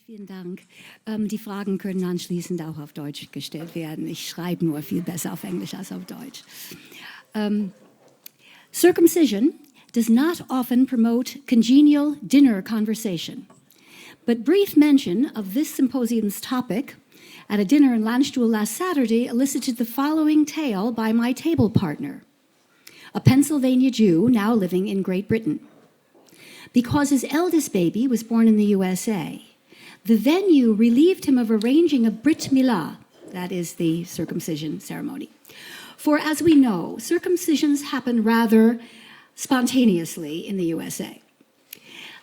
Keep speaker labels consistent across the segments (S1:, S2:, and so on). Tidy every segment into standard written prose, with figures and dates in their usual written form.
S1: Vielen Dank. Die Fragen können anschließend auch auf Deutsch gestellt werden. Ich schreibe nur viel besser auf Englisch als auf Deutsch. Circumcision does not often promote congenial dinner conversation, but brief mention of this symposium's topic at a dinner in Landstuhl last Saturday elicited the following tale by my table partner, a Pennsylvania Jew now living in Great Britain. Because his eldest baby was born in the USA, the venue relieved him of arranging a Brit Milah, that is the circumcision ceremony. For as we know, circumcisions happen rather spontaneously in the USA.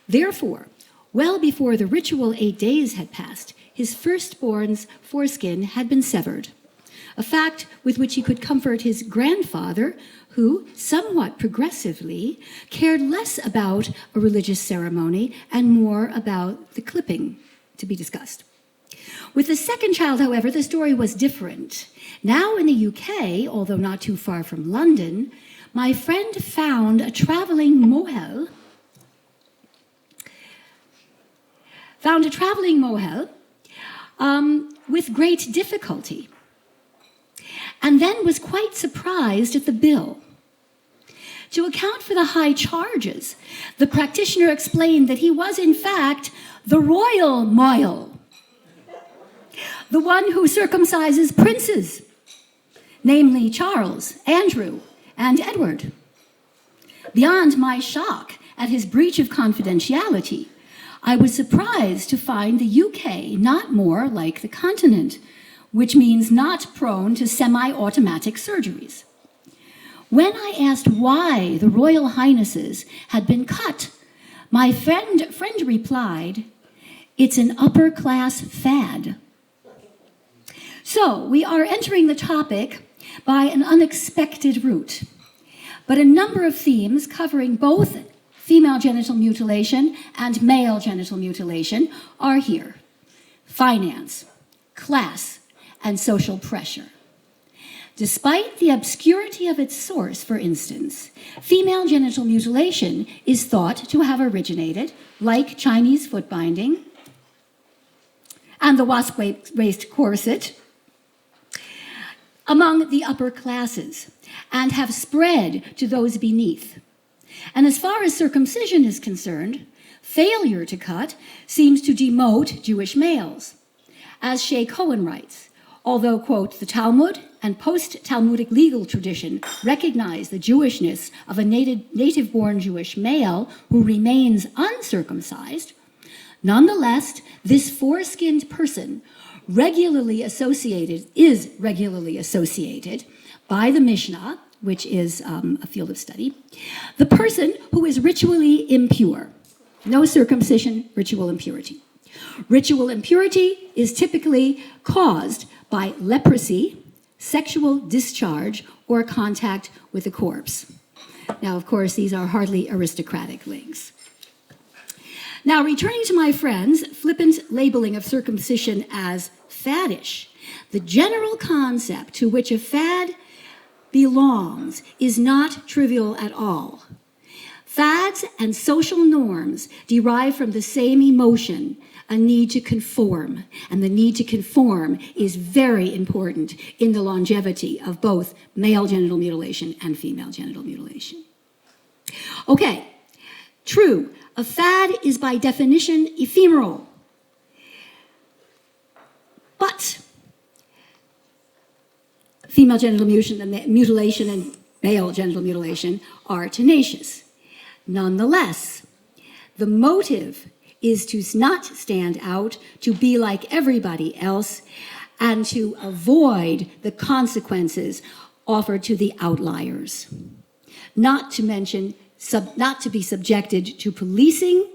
S1: Therefore, well before the ritual 8 days had passed, his firstborn's foreskin had been severed, a fact with which he could comfort his grandfather, who, somewhat progressively, cared less about a religious ceremony and more about the clipping to be discussed. With the second child, however, the story was different. Now in the UK, although not too far from London, my friend found a traveling mohel with great difficulty, and then was quite surprised at the bill. To account for the high charges, the practitioner explained that he was, in fact, the royal mohel, the one who circumcises princes, namely Charles, Andrew, and Edward. Beyond my shock at his breach of confidentiality, I was surprised to find the UK not more like the continent, which means not prone to semi-automatic surgeries. When I asked why the Royal Highnesses had been cut, my friend replied, "It's an upper-class fad." So we are entering the topic by an unexpected route, but a number of themes covering both female genital mutilation and male genital mutilation are here: finance, class, and social pressure. Despite the obscurity of its source, for instance, female genital mutilation is thought to have originated, like Chinese foot binding and the wasp-waist corset, among the upper classes, and have spread to those beneath. And as far as circumcision is concerned, failure to cut seems to demote Jewish males. As Shea Cohen writes, although, quote, the Talmud and post-Talmudic legal tradition recognize the Jewishness of a native-born Jewish male who remains uncircumcised, nonetheless, this foreskinned person is regularly associated by the Mishnah, which is a field of study, the person who is ritually impure. No circumcision, ritual impurity. Ritual impurity is typically caused by leprosy, sexual discharge, or contact with a corpse. Now, of course, these are hardly aristocratic links. Now, returning to my friend's flippant labeling of circumcision as faddish, the general concept to which a fad belongs is not trivial at all. Fads and social norms derive from the same emotion, a need to conform, and the need to conform is very important in the longevity of both male genital mutilation and female genital mutilation. Okay, true, a fad is by definition ephemeral, but female genital mutilation and male genital mutilation are tenacious. Nonetheless, the motive is to not stand out, to be like everybody else, and to avoid the consequences offered to the outliers. Not to mention, not to be subjected to policing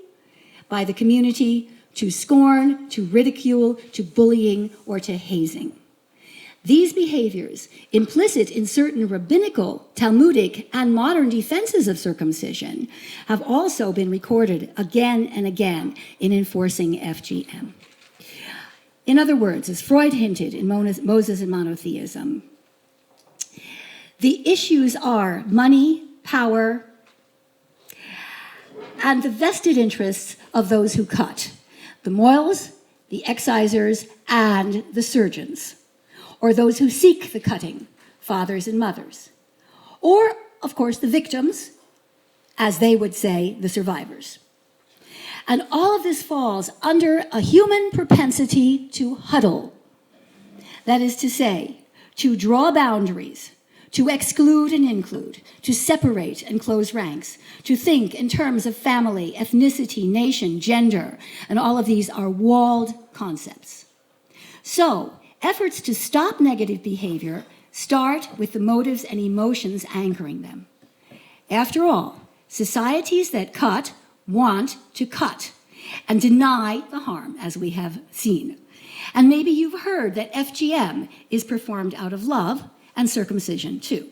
S1: by the community, to scorn, to ridicule, to bullying, or to hazing. These behaviors, implicit in certain rabbinical, Talmudic, and modern defenses of circumcision, have also been recorded again and again in enforcing FGM. In other words, as Freud hinted in Moses and Monotheism, the issues are money, power, and the vested interests of those who cut. The mohels the excisors, and the surgeons, or those who seek the cutting, fathers and mothers, or, of course, the victims, as they would say, the survivors. And all of this falls under a human propensity to huddle. That is to say, to draw boundaries, to exclude and include, to separate and close ranks, to think in terms of family, ethnicity, nation, gender, and all of these are walled concepts. So, efforts to stop negative behavior start with the motives and emotions anchoring them. After all, societies that cut want to cut and deny the harm, as we have seen. And maybe you've heard that FGM is performed out of love, and circumcision too.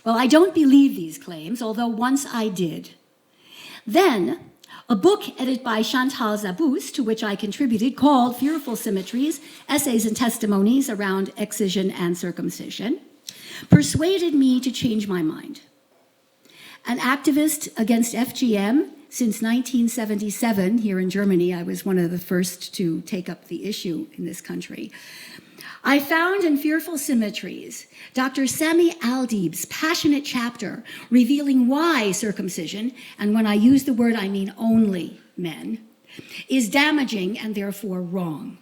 S1: Well, I don't believe these claims, although once I did. Then, a book edited by Chantal Zabous, to which I contributed, called Fearful Symmetries, Essays and Testimonies Around Excision and Circumcision, persuaded me to change my mind. An activist against FGM since 1977 here in Germany, I was one of the first to take up the issue in this country. I found in Fearful Symmetries Dr. Sami Aldeeb's passionate chapter revealing why circumcision, and when I use the word I mean only men, is damaging and therefore wrong.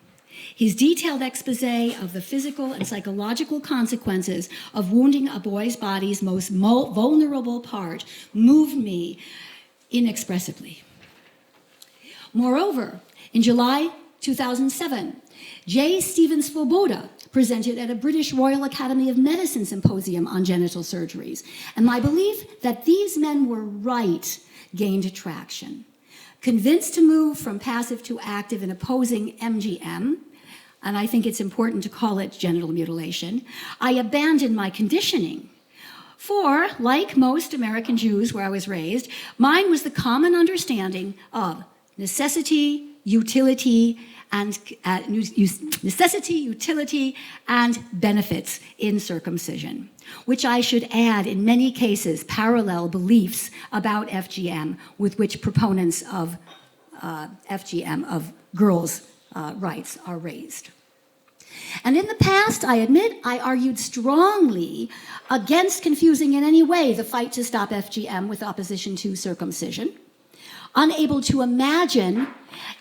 S1: His detailed expose of the physical and psychological consequences of wounding a boy's body's most vulnerable part moved me inexpressibly. Moreover, in July 2007, J. Stephen Svoboda presented at a British Royal Academy of Medicine symposium on genital surgeries, and my belief that these men were right gained traction. Convinced to move from passive to active in opposing MGM, and I think it's important to call it genital mutilation, I abandoned my conditioning. For, like most American Jews where I was raised, mine was the common understanding of necessity, utility, and benefits in circumcision, which I should add in many cases parallel beliefs about FGM with which proponents of FGM, of girls' rights, are raised. And in the past, I admit, I argued strongly against confusing in any way the fight to stop FGM with opposition to circumcision, unable to imagine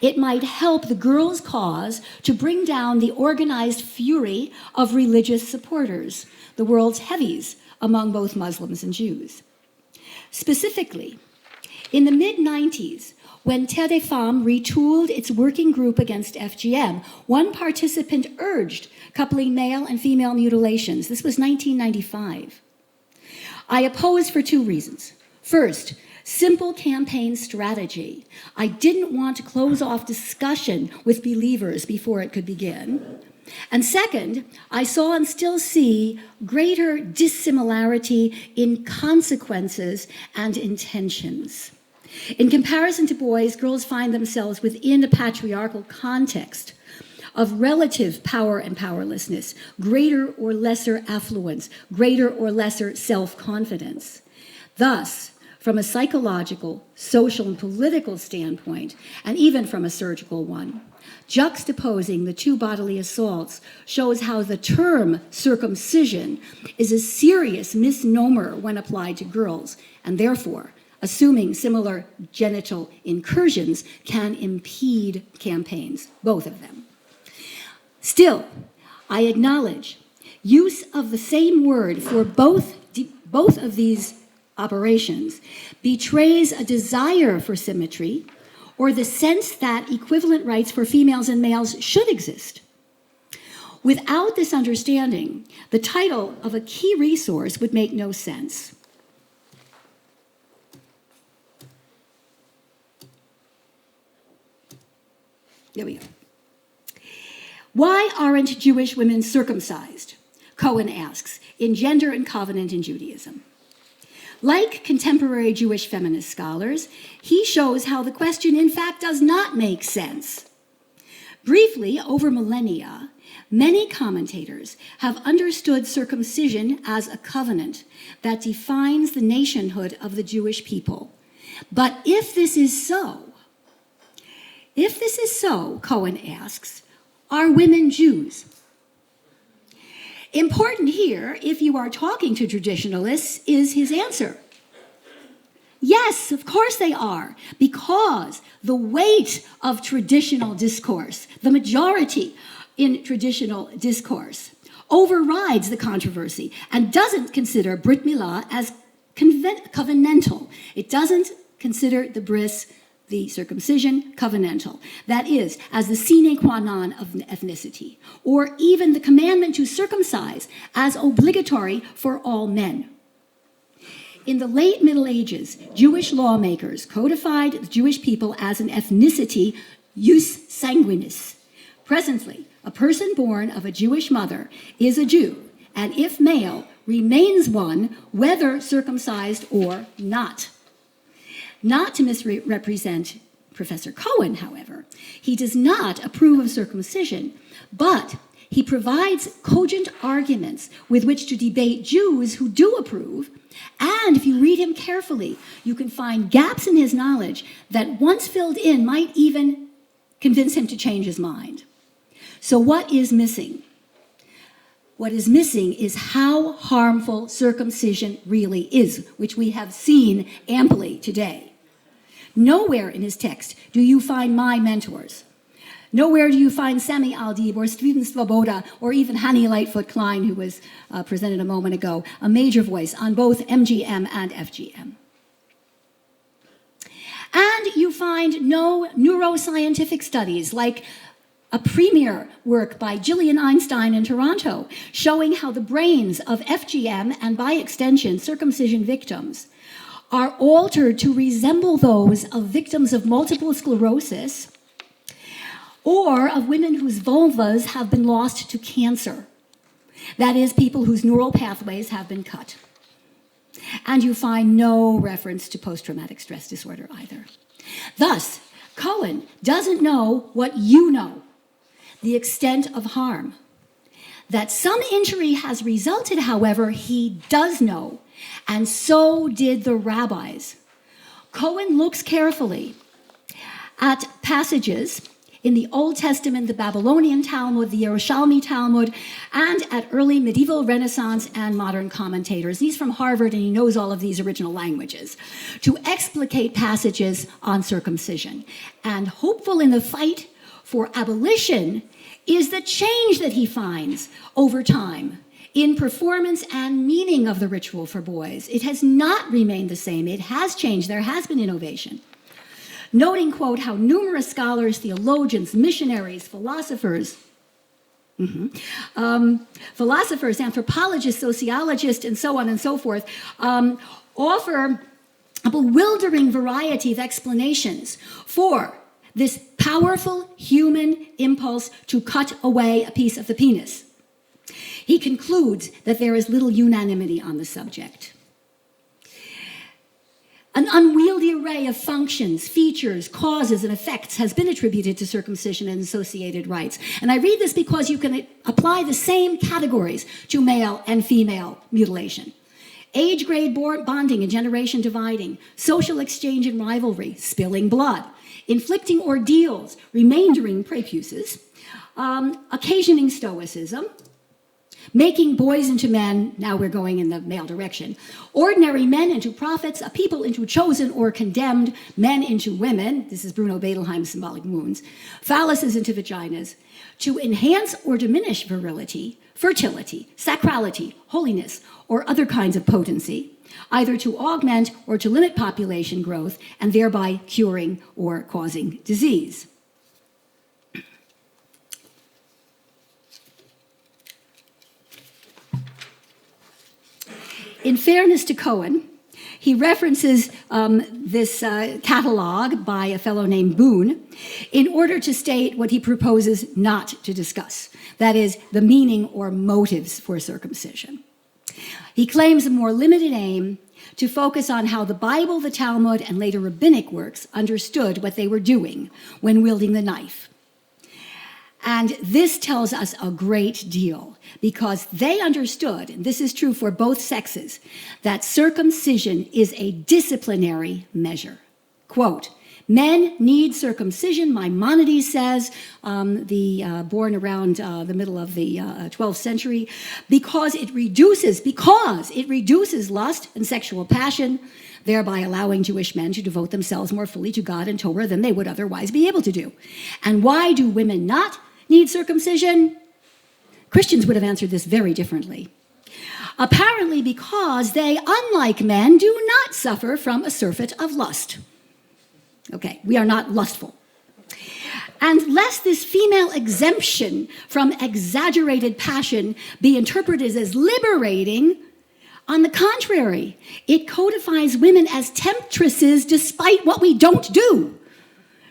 S1: it might help the girls' cause to bring down the organized fury of religious supporters, the world's heavies among both Muslims and Jews. Specifically, in the mid-90s, when Terre des Femmes retooled its working group against FGM, one participant urged coupling male and female mutilations. This was 1995. I opposed for two reasons. First, simple campaign strategy. I didn't want to close off discussion with believers before it could begin. And second, I saw and still see greater dissimilarity in consequences and intentions. In comparison to boys, girls find themselves within a patriarchal context of relative power and powerlessness, greater or lesser affluence, greater or lesser self-confidence. Thus, from a psychological, social, and political standpoint, and even from a surgical one, juxtaposing the two bodily assaults shows how the term circumcision is a serious misnomer when applied to girls, and therefore, assuming similar genital incursions can impede campaigns, both of them. Still, I acknowledge use of the same word for both of these operations betrays a desire for symmetry or the sense that equivalent rights for females and males should exist. Without this understanding, the title of a key resource would make no sense. There we go. Why aren't Jewish women circumcised? Cohen asks, in Gender and Covenant in Judaism. Like contemporary Jewish feminist scholars, he shows how the question in fact does not make sense. Briefly, over millennia, many commentators have understood circumcision as a covenant that defines the nationhood of the Jewish people. But if this is so, If this is so, Cohen asks, are women Jews? Important here, if you are talking to traditionalists, is his answer. Yes, of course they are, because the weight of traditional discourse, the majority in traditional discourse, overrides the controversy and doesn't consider Brit Milah as covenantal. It doesn't consider the bris, the circumcision, covenantal. That is, as the sine qua non of ethnicity, or even the commandment to circumcise as obligatory for all men. In the late Middle Ages, Jewish lawmakers codified the Jewish people as an ethnicity jus sanguinis. Presently, a person born of a Jewish mother is a Jew, and if male, remains one, whether circumcised or not. Not to misrepresent Professor Cohen, however, he does not approve of circumcision, but he provides cogent arguments with which to debate Jews who do approve, and if you read him carefully, you can find gaps in his knowledge that once filled in might even convince him to change his mind. So what is missing? What is missing is how harmful circumcision really is, which we have seen amply today. Nowhere in his text do you find my mentors. Nowhere do you find Sami Aldib or Steven Svoboda or even Hani Lightfoot Klein, who was presented a moment ago, a major voice on both MGM and FGM. And you find no neuroscientific studies like a premier work by Gillian Einstein in Toronto showing how the brains of FGM and by extension circumcision victims are altered to resemble those of victims of multiple sclerosis or of women whose vulvas have been lost to cancer. That is, people whose neural pathways have been cut. And you find no reference to post-traumatic stress disorder either. Thus, Cohen doesn't know what you know, the extent of harm. That some injury has resulted, however, he does know, and so did the rabbis. Cohen looks carefully at passages in the Old Testament, the Babylonian Talmud, the Yerushalmi Talmud, and at early medieval Renaissance and modern commentators. He's from Harvard and he knows all of these original languages, to explicate passages on circumcision. And hopeful in the fight for abolition is the change that he finds over time in performance and meaning of the ritual for boys. It has not remained the same. It has changed. There has been innovation. Noting, quote, how numerous scholars, theologians, missionaries, philosophers, anthropologists, sociologists, and so on and so forth, offer a bewildering variety of explanations for this powerful human impulse to cut away a piece of the penis. He concludes that there is little unanimity on the subject. An unwieldy array of functions, features, causes, and effects has been attributed to circumcision and associated rites. And I read this because you can apply the same categories to male and female mutilation. Age grade bonding and generation dividing, social exchange and rivalry, spilling blood, inflicting ordeals, remaindering prepuces, occasioning stoicism, making boys into men, now we're going in the male direction, ordinary men into prophets, a people into chosen or condemned, men into women, this is Bruno Bedelheim's symbolic wounds, phalluses into vaginas, to enhance or diminish virility, fertility, sacrality, holiness, or other kinds of potency, either to augment or to limit population growth, and thereby curing or causing disease. In fairness to Cohen, he references this catalog by a fellow named Boone in order to state what he proposes not to discuss, that is, the meaning or motives for circumcision. He claims a more limited aim to focus on how the Bible, the Talmud, and later rabbinic works understood what they were doing when wielding the knife. And this tells us a great deal because they understood, and this is true for both sexes, that circumcision is a disciplinary measure. Quote, Men need circumcision, Maimonides says, born around the middle of the 12th century, because it reduces lust and sexual passion, thereby allowing Jewish men to devote themselves more fully to God and Torah than they would otherwise be able to do. And why do women not need circumcision? Christians would have answered this very differently. Apparently because they, unlike men, do not suffer from a surfeit of lust. Okay, we are not lustful. And lest this female exemption from exaggerated passion be interpreted as liberating, on the contrary, it codifies women as temptresses despite what we don't do,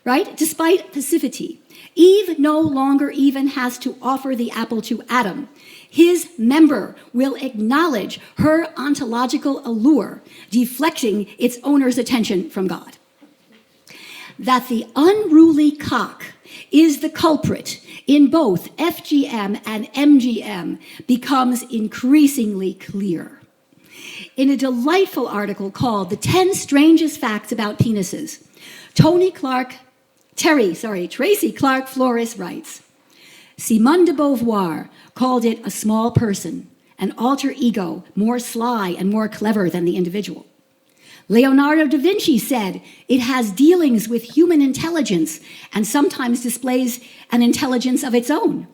S1: right? Despite passivity. Eve no longer even has to offer the apple to Adam. His member will acknowledge her ontological allure, deflecting its owner's attention from God. That the unruly cock is the culprit in both FGM and MGM becomes increasingly clear. In a delightful article called The 10 Strangest Facts About Penises, Tracy Clark Flores writes, Simone de Beauvoir called it a small person, an alter ego, more sly and more clever than the individual. Leonardo da Vinci said it has dealings with human intelligence and sometimes displays an intelligence of its own.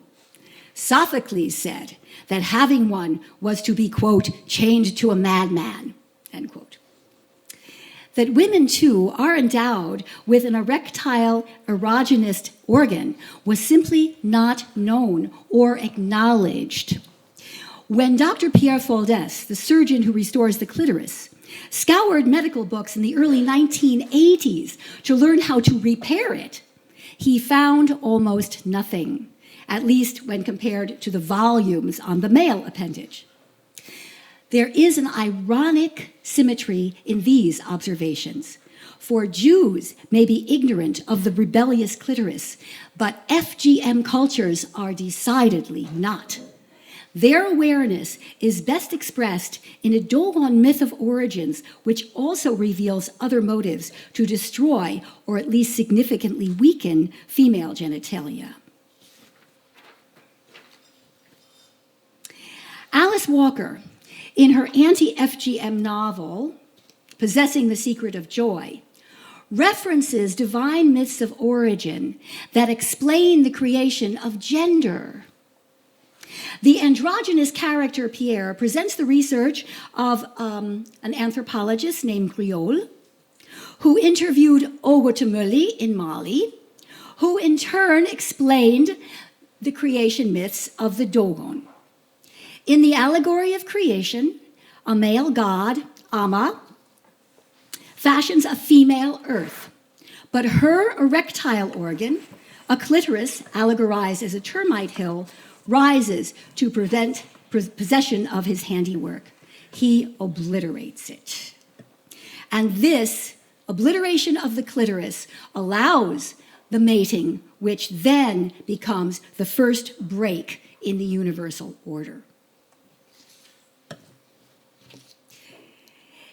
S1: Sophocles said that having one was to be, quote, chained to a madman, end quote. That women, too, are endowed with an erectile erogenous organ was simply not known or acknowledged. When Dr. Pierre Fauldes, the surgeon who restores the clitoris, scoured medical books in the early 1980s to learn how to repair it, he found almost nothing, at least when compared to the volumes on the male appendage. There is an ironic symmetry in these observations, for Jews may be ignorant of the rebellious clitoris, but FGM cultures are decidedly not. Their awareness is best expressed in a Dogon myth of origins, which also reveals other motives to destroy or at least significantly weaken female genitalia. Alice Walker, in her anti-FGM novel, Possessing the Secret of Joy, references divine myths of origin that explain the creation of gender. The androgynous character Pierre presents the research of an anthropologist named Griol, who interviewed Ogotameli in Mali, who in turn explained the creation myths of the Dogon. In the allegory of creation, a male god, Amma, fashions a female earth, but her erectile organ, a clitoris allegorized as a termite hill, rises to prevent possession of his handiwork. He obliterates it. And this obliteration of the clitoris allows the mating, which then becomes the first break in the universal order.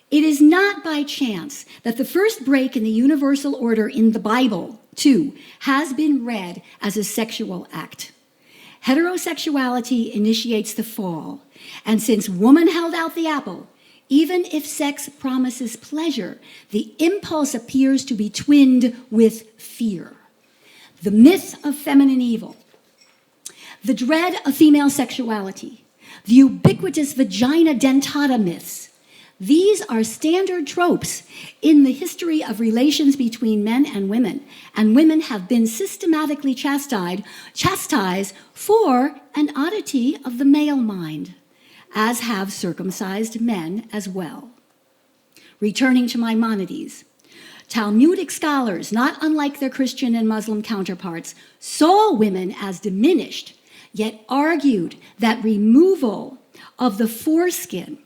S1: It is not by chance that the first break in the universal order in the Bible, too, has been read as a sexual act. Heterosexuality initiates the fall, and since woman held out the apple, even if sex promises pleasure, the impulse appears to be twinned with fear. The myth of feminine evil, the dread of female sexuality, the ubiquitous vagina dentata myths, these are standard tropes in the history of relations between men and women have been systematically chastised for an oddity of the male mind, as have circumcised men as well. Returning to Maimonides, Talmudic scholars, not unlike their Christian and Muslim counterparts, saw women as diminished, yet argued that removal of the foreskin,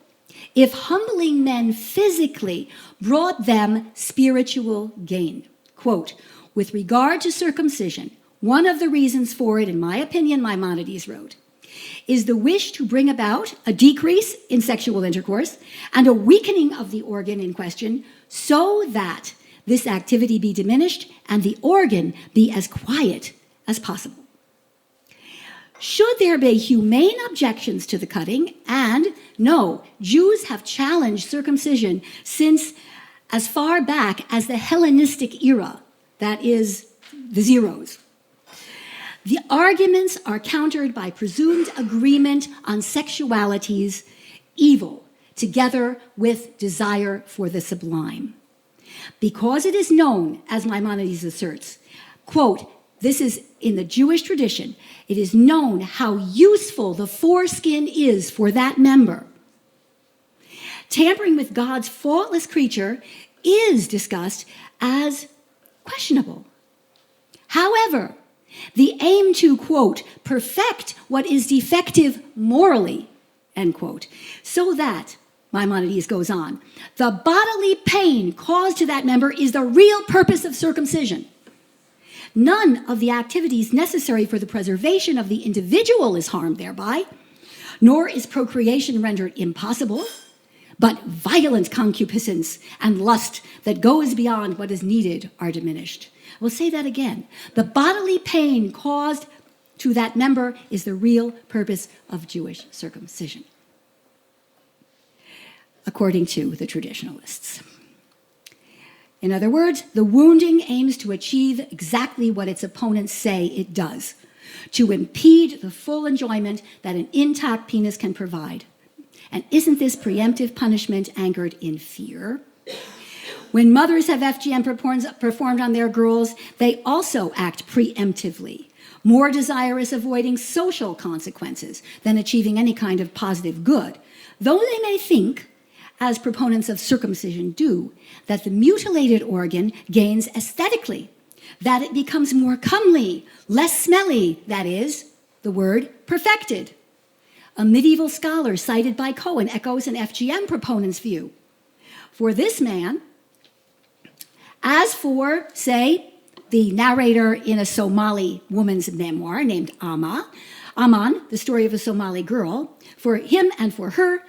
S1: if humbling men physically, brought them spiritual gain. Quote, with regard to circumcision, one of the reasons for it, in my opinion, Maimonides wrote, is the wish to bring about a decrease in sexual intercourse and a weakening of the organ in question so that this activity be diminished and the organ be as quiet as possible. Should there be humane objections to the cutting, and no, Jews have challenged circumcision since as far back as the Hellenistic era, that is, the zeros. The arguments are countered by presumed agreement on sexuality's evil, together with desire for the sublime. Because it is known, as Maimonides asserts, quote, this is in the Jewish tradition, it is known how useful the foreskin is for that member. Tampering with God's faultless creature is discussed as questionable. However, the aim to, quote, perfect what is defective morally, end quote, so that, Maimonides goes on, the bodily pain caused to that member is the real purpose of circumcision. None of the activities necessary for the preservation of the individual is harmed thereby, nor is procreation rendered impossible, but violent concupiscence and lust that goes beyond what is needed are diminished. We'll say that again. The bodily pain caused to that member is the real purpose of Jewish circumcision, according to the traditionalists. In other words, the wounding aims to achieve exactly what its opponents say it does, to impede the full enjoyment that an intact penis can provide. And isn't this preemptive punishment anchored in fear? When mothers have FGM performed on their girls, they also act preemptively, more desirous of avoiding social consequences than achieving any kind of positive good, though they may think, as proponents of circumcision do, that the mutilated organ gains aesthetically, that it becomes more comely, less smelly, that is, the word perfected. A medieval scholar cited by Cohen echoes an FGM proponent's view. For this man, as for, say, the narrator in a Somali woman's memoir named Aman, the story of a Somali girl, for him and for her,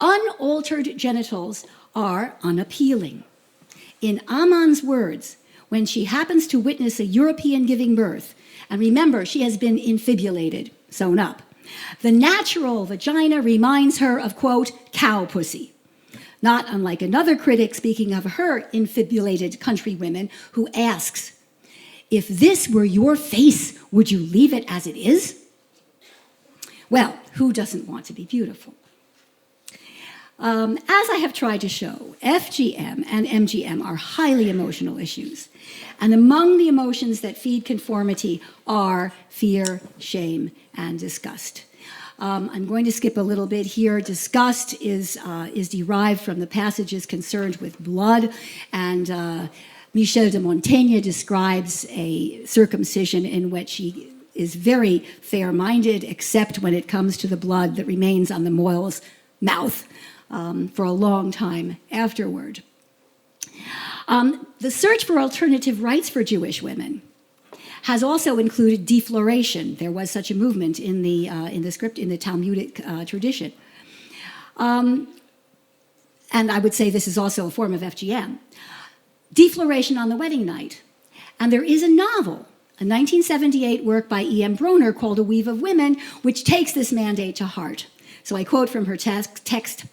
S1: unaltered genitals are unappealing. In Aman's words, when she happens to witness a European giving birth, and remember, she has been infibulated, sewn up, the natural vagina reminds her of, quote, cow pussy. Not unlike another critic speaking of her infibulated countrywomen who asks, if this were your face, would you leave it as it is? Well, who doesn't want to be beautiful? As I have tried to show, FGM and MGM are highly emotional issues. And among the emotions that feed conformity are fear, shame, and disgust. I'm going to skip a little bit here. Disgust is derived from the passages concerned with blood, and Michel de Montaigne describes a circumcision in which he is very fair-minded, except when it comes to the blood that remains on the moil's mouth for a long time afterward. The search for alternative rights for Jewish women has also included defloration. There was such a movement in the Talmudic tradition. And I would say this is also a form of FGM. Defloration on the wedding night. And there is a novel, a 1978 work by E.M. Broner called A Weave of Women, which takes this mandate to heart. So I quote from her text,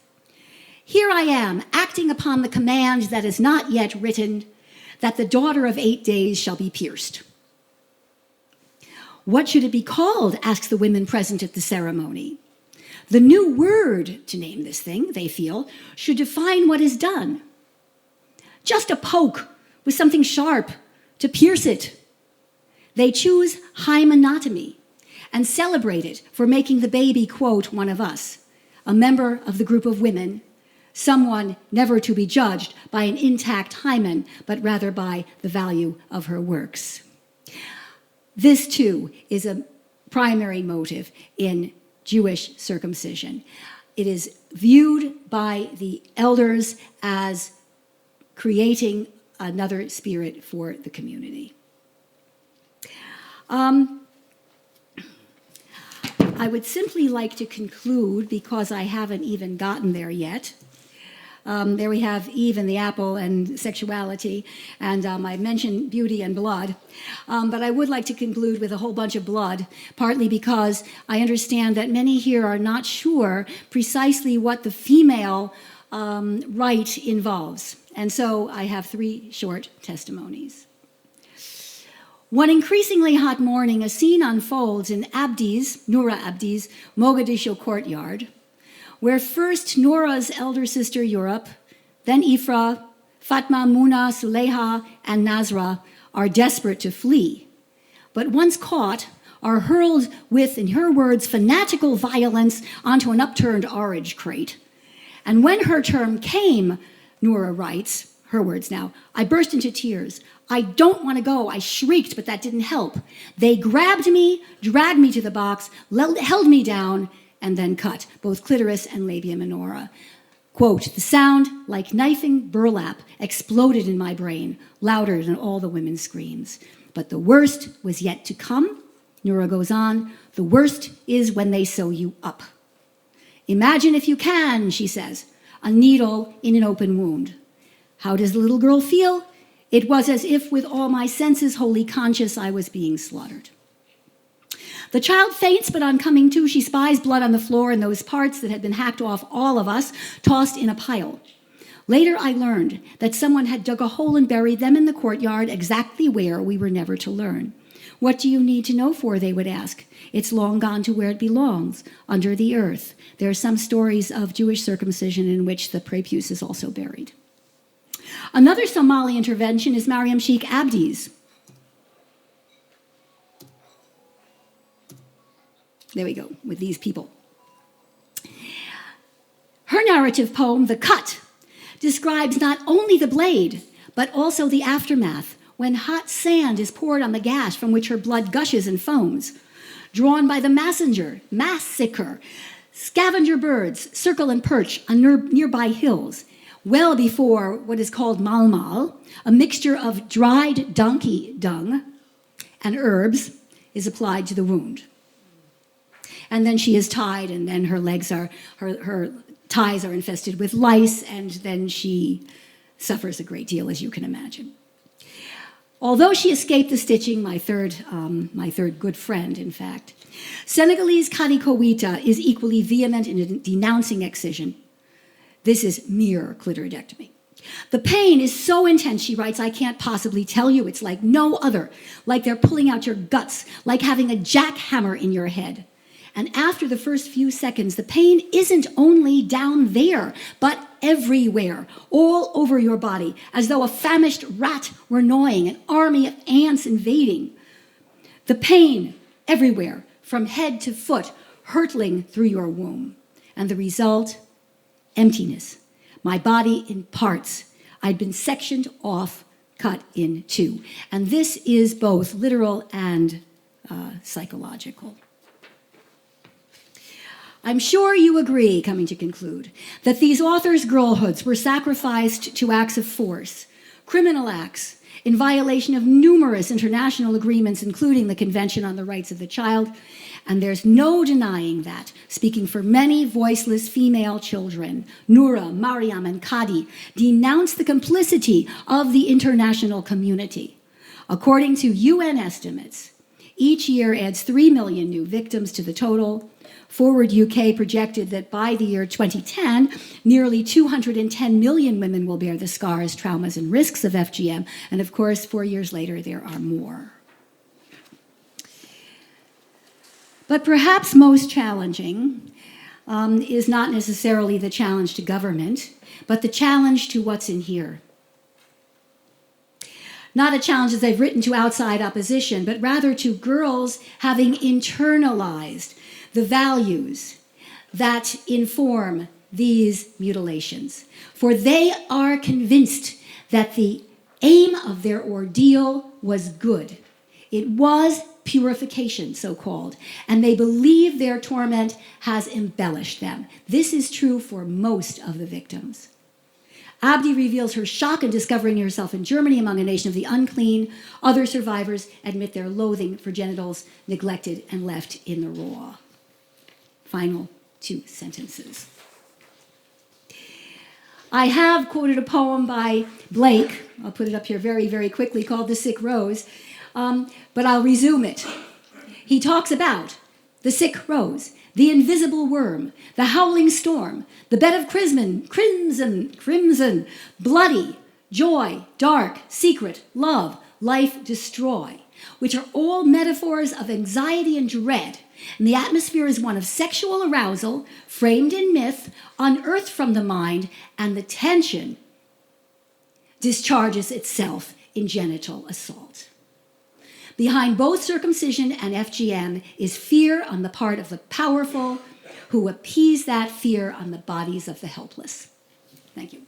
S1: "Here I am, acting upon the command that is not yet written, that the daughter of 8 days shall be pierced. What should it be called?" asks the women present at the ceremony. The new word to name this thing, they feel, should define what is done. Just a poke with something sharp to pierce it. They choose hymenotomy and celebrate it for making the baby, quote, one of us, a member of the group of women, someone never to be judged by an intact hymen, but rather by the value of her works. This, too, is a primary motive in Jewish circumcision. It is viewed by the elders as creating another spirit for the community. I would simply like to conclude, because I haven't even gotten there yet, There we have Eve and the apple and sexuality, and I mentioned beauty and blood. But I would like to conclude with a whole bunch of blood, partly because I understand that many here are not sure precisely what the female rite involves. And so I have 3 short testimonies. One increasingly hot morning, a scene unfolds in Noura Abdi's Mogadishu courtyard, where first Noura's elder sister Europe, then Ifra, Fatma, Muna, Suleha, and Nazra are desperate to flee, but once caught, are hurled with, in her words, fanatical violence onto an upturned orange crate. And when her turn came, Noura writes, her words now, I burst into tears. I don't want to go. I shrieked, but that didn't help. They grabbed me, dragged me to the box, held me down, and then cut both clitoris and labia minora. Quote, the sound, like knifing burlap, exploded in my brain, louder than all the women's screams. But the worst was yet to come. Noura goes on, the worst is when they sew you up. Imagine if you can, she says, a needle in an open wound. How does the little girl feel? It was as if with all my senses wholly conscious I was being slaughtered. The child faints, but on coming to, she spies blood on the floor and those parts that had been hacked off all of us, tossed in a pile. Later, I learned that someone had dug a hole and buried them in the courtyard, exactly where we were never to learn. What do you need to know for, they would ask. It's long gone to where it belongs, under the earth. There are some stories of Jewish circumcision in which the prepuce is also buried. Another Somali intervention is Mariam Sheikh Abdi's. There we go, with these people. Her narrative poem, The Cut, describes not only the blade, but also the aftermath, when hot sand is poured on the gash from which her blood gushes and foams. Drawn by the massacre, scavenger birds circle and perch on nearby hills, well before what is called malmal, a mixture of dried donkey dung and herbs, is applied to the wound. And then she is tied, and then her legs are, her ties are infested with lice, and then she suffers a great deal, as you can imagine. Although she escaped the stitching, my third good friend, in fact, Senegalese Kadi Kowita is equally vehement in denouncing excision. This is mere clitoridectomy. The pain is so intense, she writes, I can't possibly tell you. It's like no other, like they're pulling out your guts, like having a jackhammer in your head. And after the first few seconds, the pain isn't only down there, but everywhere, all over your body, as though a famished rat were gnawing, an army of ants invading. The pain everywhere, from head to foot, hurtling through your womb. And the result, emptiness. My body in parts. I'd been sectioned off, cut in two. And this is both literal and psychological. I'm sure you agree, coming to conclude, that these authors' girlhoods were sacrificed to acts of force, criminal acts, in violation of numerous international agreements, including the Convention on the Rights of the Child, and there's no denying that, speaking for many voiceless female children, Noura, Mariam, and Kadi, denounce the complicity of the international community. According to UN estimates, each year adds 3 million new victims to the total. Forward UK projected that by the year 2010, nearly 210 million women will bear the scars, traumas, and risks of FGM. And of course, 4 years later, there are more. But perhaps most challenging is not necessarily the challenge to government, but the challenge to what's in here. Not a challenge, as I've written, to outside opposition, but rather to girls having internalized the values that inform these mutilations. For they are convinced that the aim of their ordeal was good. It was purification, so-called, and they believe their torment has embellished them. This is true for most of the victims. Abdi reveals her shock in discovering herself in Germany among a nation of the unclean. Other survivors admit their loathing for genitals neglected and left in the raw. Final 2 sentences. I have quoted a poem by Blake, I'll put it up here very, very quickly, called The Sick Rose, but I'll resume it. He talks about the sick rose, the invisible worm, the howling storm, the bed of crimson, bloody, joy, dark, secret, love, life, destroy, which are all metaphors of anxiety and dread. And the atmosphere is one of sexual arousal, framed in myth, unearthed from the mind, and the tension discharges itself in genital assault. Behind both circumcision and FGM is fear on the part of the powerful who appease that fear on the bodies of the helpless. Thank you.